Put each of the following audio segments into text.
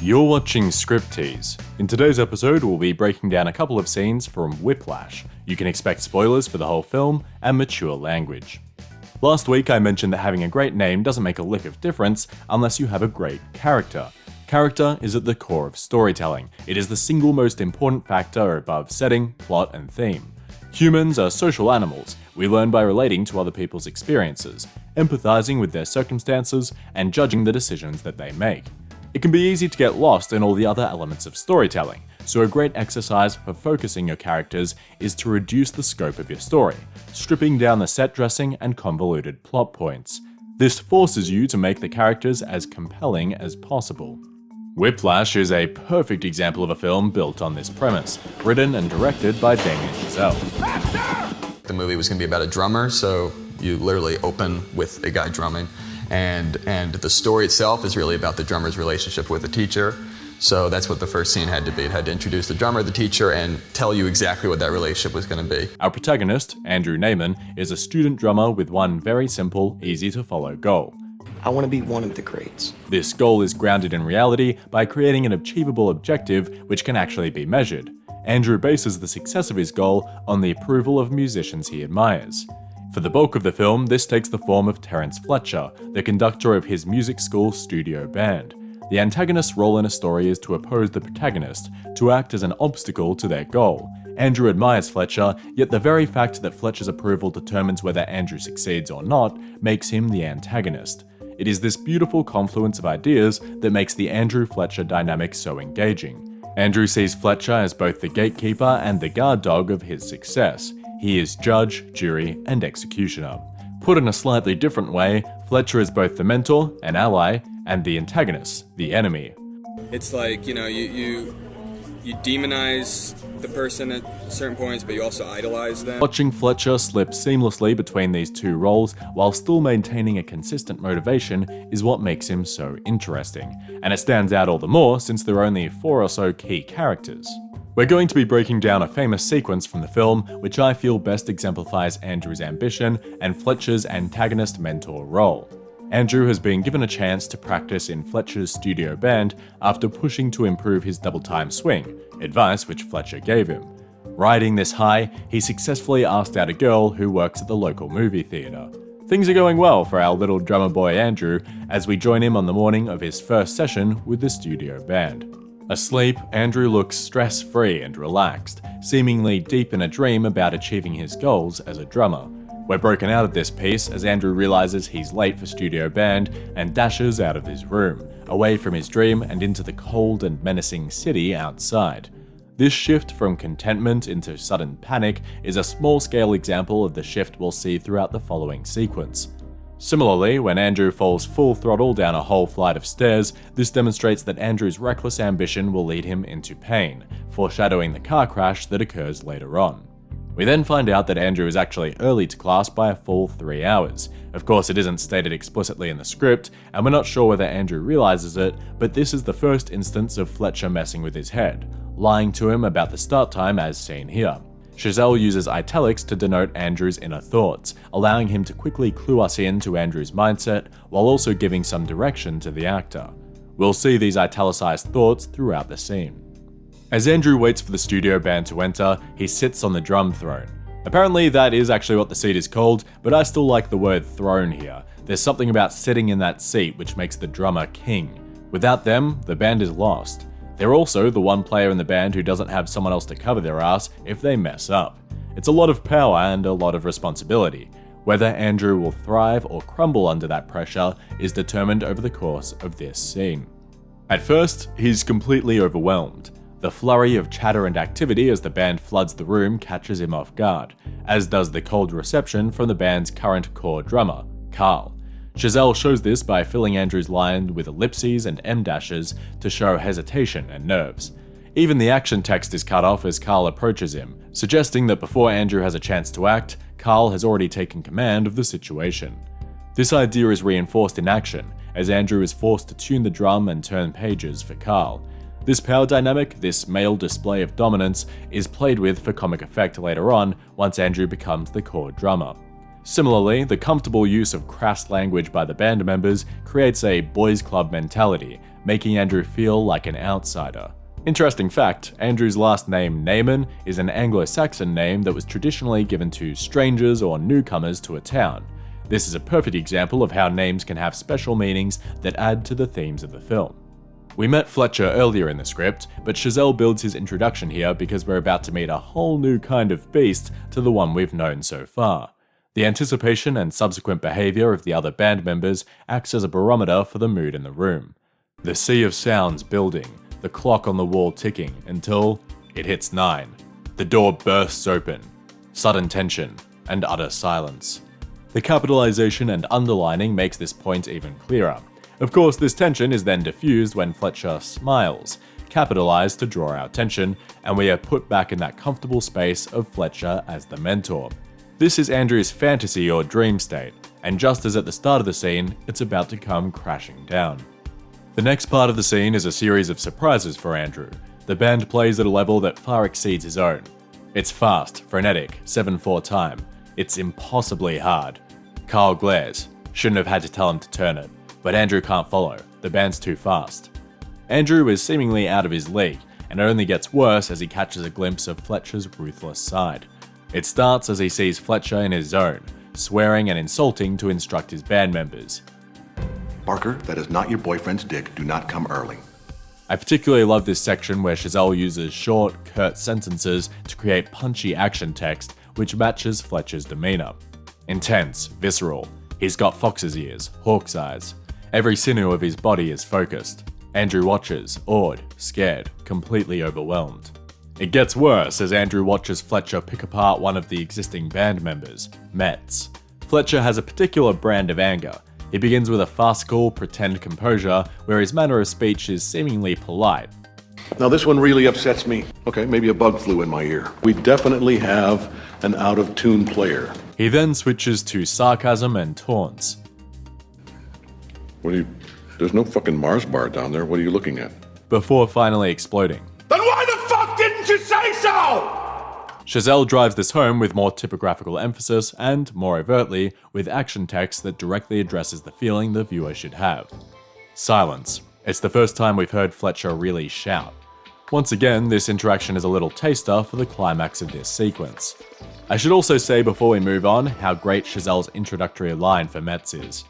You're watching Scriptease. In today's episode, we'll be breaking down a couple of scenes from Whiplash. You can expect spoilers for the whole film and mature language. Last week, I mentioned that having a great name doesn't make a lick of difference unless you have a great character. Character is at the core of storytelling. It is the single most important factor above setting, plot, and theme. Humans are social animals. We learn by relating to other people's experiences, empathizing with their circumstances, and judging the decisions that they make. It can be easy to get lost in all the other elements of storytelling, so a great exercise for focusing your characters is to reduce the scope of your story, stripping down the set dressing and convoluted plot points. This forces you to make the characters as compelling as possible. Whiplash is a perfect example of a film built on this premise, written and directed by Damien Chazelle. The movie was going to be about a drummer, so you literally open with a guy drumming. And the story itself is really about the drummer's relationship with the teacher. So that's what the first scene had to be. It had to introduce the drummer, the teacher, and tell you exactly what that relationship was going to be. Our protagonist, Andrew is a student drummer with one very simple, easy-to-follow goal. I want to be one of the greats. This goal is grounded in reality by creating an achievable objective which can actually be measured. Andrew bases the success of his goal on the approval of musicians he admires. For the bulk of the film, this takes the form of Terence Fletcher, the conductor of his music school studio band. The antagonist's role in a story is to oppose the protagonist, to act as an obstacle to their goal. Andrew admires Fletcher, yet the very fact that Fletcher's approval determines whether Andrew succeeds or not makes him the antagonist. It is this beautiful confluence of ideas that makes the Andrew-Fletcher dynamic so engaging. Andrew sees Fletcher as both the gatekeeper and the guard dog of his success. He is judge, jury, and executioner. Put in a slightly different way, Fletcher is both the mentor, an ally, and the antagonist, the enemy. It's like, you demonize the person at certain points, but you also idolize them. Watching Fletcher slip seamlessly between these two roles while still maintaining a consistent motivation is what makes him so interesting. And it stands out all the more since there are only 4 or so key characters. We're going to be breaking down a famous sequence from the film, which I feel best exemplifies Andrew's ambition and Fletcher's antagonist-mentor role. Andrew has been given a chance to practice in Fletcher's studio band after pushing to improve his double-time swing, advice which Fletcher gave him. Riding this high, he successfully asked out a girl who works at the local movie theatre. Things are going well for our little drummer boy Andrew as we join him on the morning of his first session with the studio band. Asleep, Andrew looks stress-free and relaxed, seemingly deep in a dream about achieving his goals as a drummer. We're broken out of this piece as Andrew realizes he's late for studio band and dashes out of his room, away from his dream and into the cold and menacing city outside. This shift from contentment into sudden panic is a small-scale example of the shift we'll see throughout the following sequence. Similarly, when Andrew falls full throttle down a whole flight of stairs, this demonstrates that Andrew's reckless ambition will lead him into pain, foreshadowing the car crash that occurs later on. We then find out that Andrew is actually early to class by a full 3 hours. Of course, it isn't stated explicitly in the script, and we're not sure whether Andrew realizes it, but this is the first instance of Fletcher messing with his head, lying to him about the start time as seen here. Chazelle uses italics to denote Andrew's inner thoughts, allowing him to quickly clue us in to Andrew's mindset while also giving some direction to the actor. We'll see these italicized thoughts throughout the scene. As Andrew waits for the studio band to enter, he sits on the drum throne. Apparently that is actually what the seat is called, but I still like the word throne here. There's something about sitting in that seat which makes the drummer king. Without them, the band is lost. They're also the one player in the band who doesn't have someone else to cover their ass if they mess up. It's a lot of power and a lot of responsibility. Whether Andrew will thrive or crumble under that pressure is determined over the course of this scene. At first, he's completely overwhelmed. The flurry of chatter and activity as the band floods the room catches him off guard, as does the cold reception from the band's current core drummer, Carl. Chazelle shows this by filling Andrew's line with ellipses and em-dashes to show hesitation and nerves. Even the action text is cut off as Carl approaches him, suggesting that before Andrew has a chance to act, Carl has already taken command of the situation. This idea is reinforced in action, as Andrew is forced to tune the drum and turn pages for Carl. This power dynamic, this male display of dominance, is played with for comic effect later on once Andrew becomes the core drummer. Similarly, the comfortable use of crass language by the band members creates a boys' club mentality, making Andrew feel like an outsider. Interesting fact, Andrew's last name, Naaman, is an Anglo-Saxon name that was traditionally given to strangers or newcomers to a town. This is a perfect example of how names can have special meanings that add to the themes of the film. We met Fletcher earlier in the script, but Chazelle builds his introduction here because we're about to meet a whole new kind of beast to the one we've known so far. The anticipation and subsequent behavior of the other band members acts as a barometer for the mood in the room. The sea of sounds building, the clock on the wall ticking until it hits 9. The door bursts open. Sudden tension and utter silence. The capitalization and underlining makes this point even clearer. Of course, this tension is then diffused when Fletcher smiles, capitalized to draw our attention, and we are put back in that comfortable space of Fletcher as the mentor. This is Andrew's fantasy or dream state, and just as at the start of the scene, it's about to come crashing down. The next part of the scene is a series of surprises for Andrew. The band plays at a level that far exceeds his own. It's fast, frenetic, 7/4 time. It's impossibly hard. Carl glares. Shouldn't have had to tell him to turn it, but Andrew can't follow. The band's too fast. Andrew is seemingly out of his league, and it only gets worse as he catches a glimpse of Fletcher's ruthless side. It starts as he sees Fletcher in his zone, swearing and insulting to instruct his band members. Barker, that is not your boyfriend's dick. Do not come early. I particularly love this section where Chazelle uses short, curt sentences to create punchy action text which matches Fletcher's demeanor. Intense, visceral. He's got fox's ears, hawk's eyes. Every sinew of his body is focused. Andrew watches, awed, scared, completely overwhelmed. It gets worse as Andrew watches Fletcher pick apart one of the existing band members, Metz. Fletcher has a particular brand of anger. He begins with a farcical, pretend composure, where his manner of speech is seemingly polite. Now this one really upsets me. Okay, maybe a bug flew in my ear. We definitely have an out-of-tune player. He then switches to sarcasm and taunts. There's no fucking Mars bar down there. What are you looking at? Before finally exploding. Then why the fuck didn't you say so? Chazelle drives this home with more typographical emphasis and, more overtly, with action text that directly addresses the feeling the viewer should have. Silence. It's the first time we've heard Fletcher really shout. Once again, this interaction is a little taster for the climax of this sequence. I should also say before we move on how great Chazelle's introductory line for Metz is.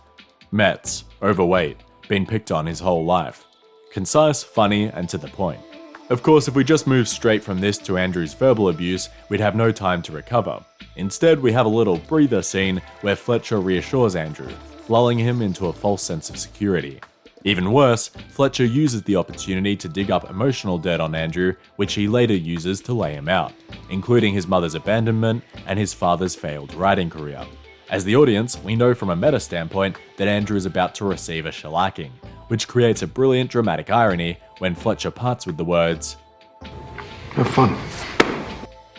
Metz, overweight, been picked on his whole life. Concise, funny, and to the point. Of course, if we just move straight from this to Andrew's verbal abuse, we'd have no time to recover. Instead, we have a little breather scene where Fletcher reassures Andrew, lulling him into a false sense of security. Even worse, Fletcher uses the opportunity to dig up emotional dirt on Andrew, which he later uses to lay him out, including his mother's abandonment and his father's failed writing career. As the audience, we know from a meta standpoint that Andrew is about to receive a shellacking, which creates a brilliant dramatic irony when Fletcher parts with the words, Have fun.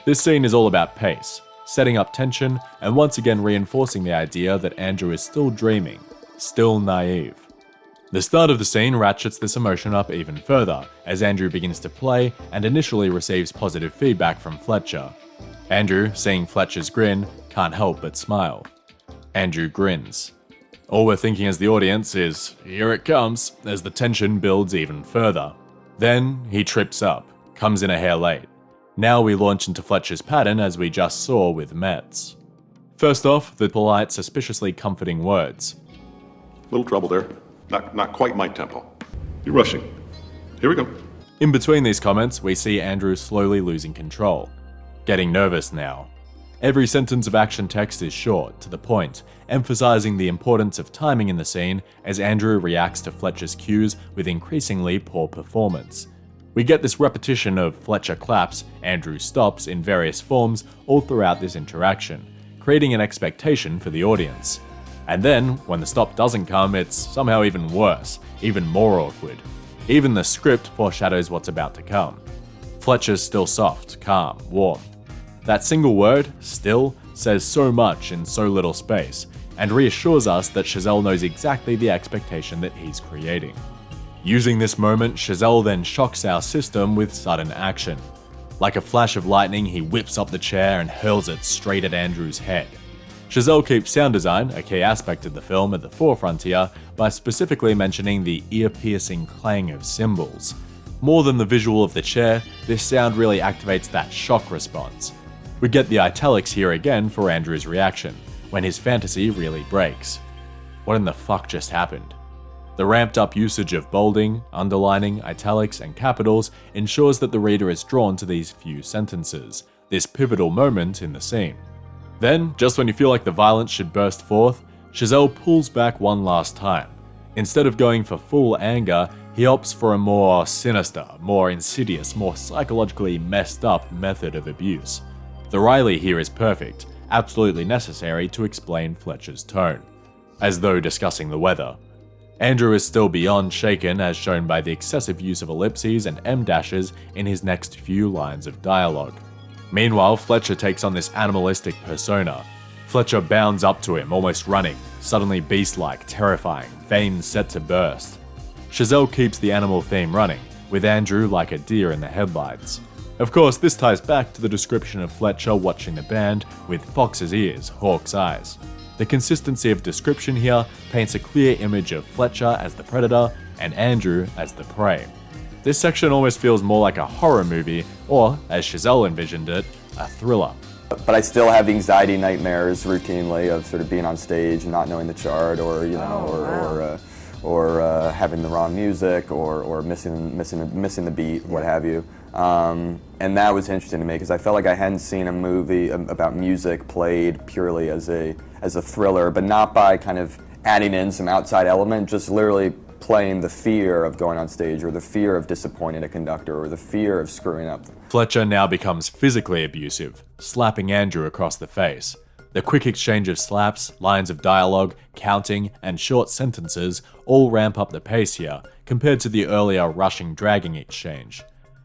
This scene is all about pace, setting up tension, and once again reinforcing the idea that Andrew is still dreaming, still naive. The start of the scene ratchets this emotion up even further, as Andrew begins to play and initially receives positive feedback from Fletcher. Andrew, seeing Fletcher's grin, can't help but smile. Andrew grins. All we're thinking as the audience is, here it comes, as the tension builds even further. Then, he trips up, comes in a hair late. Now we launch into Fletcher's pattern as we just saw with Metz. First off, the polite, suspiciously comforting words. Little trouble there. Not quite my tempo. You're rushing. Here we go. In between these comments, we see Andrew slowly losing control. Getting nervous now. Every sentence of action text is short, to the point, emphasizing the importance of timing in the scene as Andrew reacts to Fletcher's cues with increasingly poor performance. We get this repetition of Fletcher claps, Andrew stops in various forms all throughout this interaction, creating an expectation for the audience. And then, when the stop doesn't come, it's somehow even worse, even more awkward. Even the script foreshadows what's about to come. Fletcher's still soft, calm, warm. That single word, still, says so much in so little space, and reassures us that Chazelle knows exactly the expectation that he's creating. Using this moment, Chazelle then shocks our system with sudden action. Like a flash of lightning, he whips up the chair and hurls it straight at Andrew's head. Chazelle keeps sound design, a key aspect of the film, at the forefront here by specifically mentioning the ear-piercing clang of cymbals. More than the visual of the chair, this sound really activates that shock response. We get the italics here again for Andrew's reaction, when his fantasy really breaks. What in the fuck just happened? The ramped up usage of bolding, underlining, italics, and capitals ensures that the reader is drawn to these few sentences, this pivotal moment in the scene. Then, just when you feel like the violence should burst forth, Chazelle pulls back one last time. Instead of going for full anger, he opts for a more sinister, more insidious, more psychologically messed up method of abuse. The Riley here is perfect, absolutely necessary to explain Fletcher's tone, as though discussing the weather. Andrew is still beyond shaken, as shown by the excessive use of ellipses and em-dashes in his next few lines of dialogue. Meanwhile, Fletcher takes on this animalistic persona. Fletcher bounds up to him, almost running, suddenly beast-like, terrifying, veins set to burst. Chazelle keeps the animal theme running, with Andrew like a deer in the headlights. Of course, this ties back to the description of Fletcher watching the band with fox's ears, hawk's eyes. The consistency of description here paints a clear image of Fletcher as the predator and Andrew as the prey. This section almost feels more like a horror movie, or, as Chazelle envisioned it, a thriller. But I still have the anxiety nightmares routinely of sort of being on stage and not knowing the chart, or having the wrong music, or missing the beat, what have you. And that was interesting to me because I felt like I hadn't seen a movie about music played purely as a thriller, but not by kind of adding in some outside element, just literally playing the fear of going on stage, or the fear of disappointing a conductor, or the fear of screwing up. Fletcher now becomes physically abusive, slapping Andrew across the face. The quick exchange of slaps, lines of dialogue, counting, and short sentences all ramp up the pace here, compared to the earlier rushing, dragging exchange.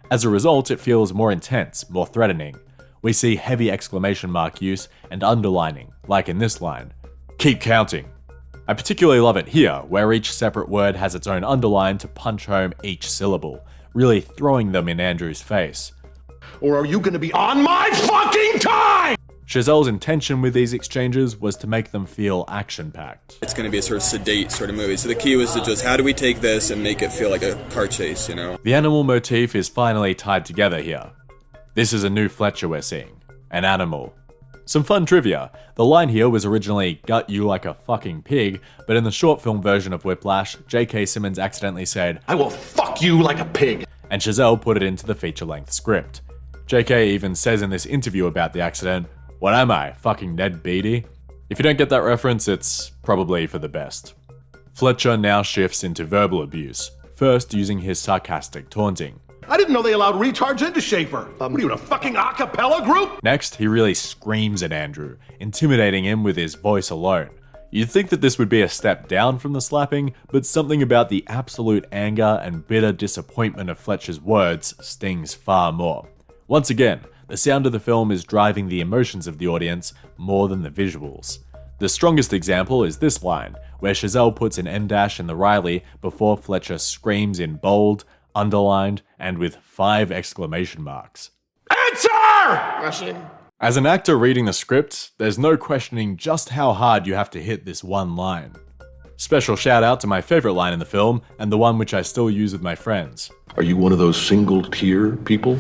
As a result, it feels more intense, more threatening. We see heavy exclamation mark use and underlining, like in this line, "Keep counting." I particularly love it here, where each separate word has its own underline to punch home each syllable, really throwing them in Andrew's face. Or are you gonna be on my fucking time? Chazelle's intention with these exchanges was to make them feel action-packed. It's going to be a sort of sedate sort of movie. So the key was to just, how do we take this and make it feel like a car chase, you know? The animal motif is finally tied together here. This is a new Fletcher we're seeing. An animal. Some fun trivia. The line here was originally, "gut you like a fucking pig," but in the short film version of Whiplash, J.K. Simmons accidentally said, I will fuck you like a pig. and Chazelle put it into the feature-length script. J.K. even says in this interview about the accident, "What am I, fucking Ned Beatty?" If you don't get that reference, it's probably for the best. Fletcher now shifts into verbal abuse, first using his sarcastic taunting. I didn't know they allowed retards into Schaefer. What are you, in a fucking a cappella group? Next, he really screams at Andrew, intimidating him with his voice alone. You'd think that this would be a step down from the slapping, but something about the absolute anger and bitter disappointment of Fletcher's words stings far more. Once again, the sound of the film is driving the emotions of the audience more than the visuals. The strongest example is this line, where Chazelle puts an em-dash in the Riley before Fletcher screams in bold, underlined, and with 5 exclamation marks. Answer! As an actor reading the script, there's no questioning just how hard you have to hit this one line. Special shout out to my favorite line in the film, and the one which I still use with my friends. Are you one of those single tear people?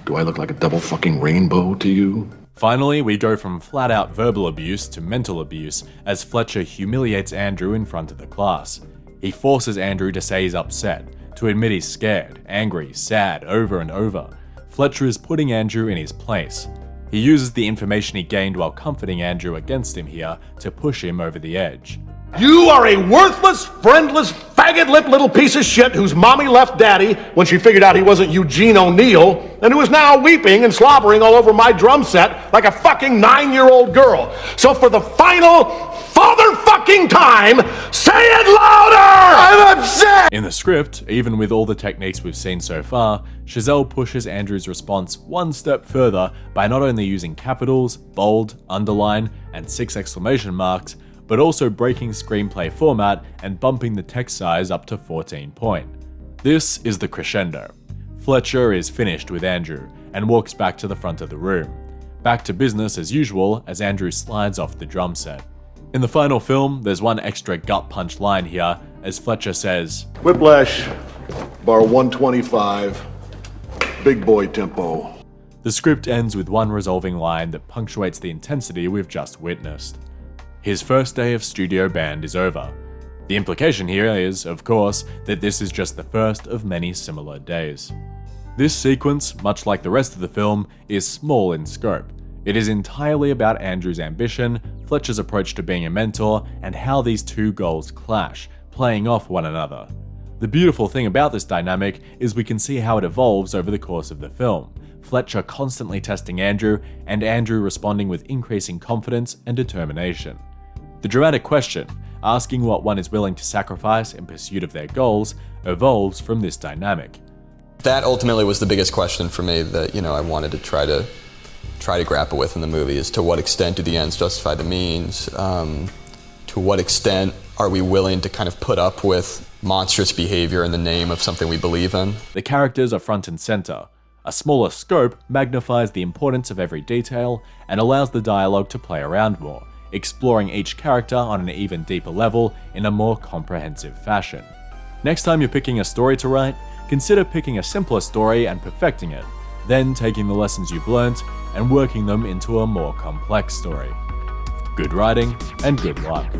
Do I look like a double fucking rainbow to you? Finally, we go from flat-out verbal abuse to mental abuse as Fletcher humiliates Andrew in front of the class. He forces Andrew to say he's upset, to admit he's scared, angry, sad, over and over. Fletcher is putting Andrew in his place. He uses the information he gained while comforting Andrew against him here to push him over the edge. You are a worthless, friendless, faggot-lipped little piece of shit whose mommy left daddy when she figured out he wasn't Eugene O'Neill, and who is now weeping and slobbering all over my drum set like a fucking 9-year-old girl. So for the final father-fucking time, say it louder! I'm upset! In the script, even with all the techniques we've seen so far, Chazelle pushes Andrew's response one step further by not only using capitals, bold, underline, and 6 exclamation marks, but also breaking screenplay format and bumping the text size up to 14 point. This is the crescendo. Fletcher is finished with Andrew and walks back to the front of the room. back to business as usual as Andrew slides off the drum set. In the final film, there's one extra gut punch line here as Fletcher says, Whiplash, bar 125, big boy tempo. The script ends with one resolving line that punctuates the intensity we've just witnessed. His first day of studio band is over. The implication here is, of course, that this is just the first of many similar days. This sequence, much like the rest of the film, is small in scope. It is entirely about Andrew's ambition, Fletcher's approach to being a mentor, and how these two goals clash, playing off one another. The beautiful thing about this dynamic is we can see how it evolves over the course of the film, Fletcher constantly testing Andrew, and Andrew responding with increasing confidence and determination. The dramatic question, asking what one is willing to sacrifice in pursuit of their goals, evolves from this dynamic. That ultimately was the biggest question for me that, I wanted to try to grapple with in the movie, is to what extent do the ends justify the means? To what extent are we willing to kind of put up with monstrous behavior in the name of something we believe in? The characters are front and center. A smaller scope magnifies the importance of every detail and allows the dialogue to play around more, exploring each character on an even deeper level in a more comprehensive fashion. Next time you're picking a story to write, consider picking a simpler story and perfecting it, then taking the lessons you've learnt and working them into a more complex story. Good writing and good luck.